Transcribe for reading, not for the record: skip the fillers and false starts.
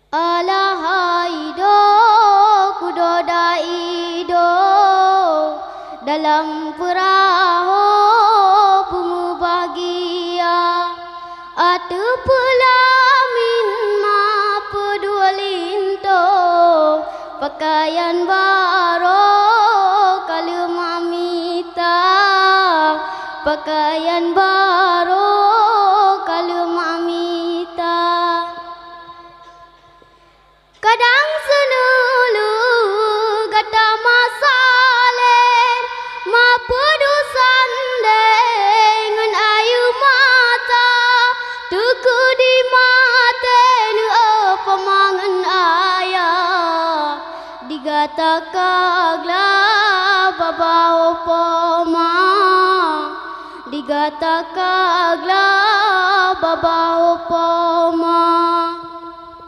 Alahaido kudodaido dalam perahu bunga bahagia atu pelamin ma pedualinto pakaian baru kalau mamita pakaian baru kalau mamita kadang senulu gata masalen ma pedusan dengan ayu mata tuku di mata nu apa mangan ayah digata kagla babao poma digata kagla babao poma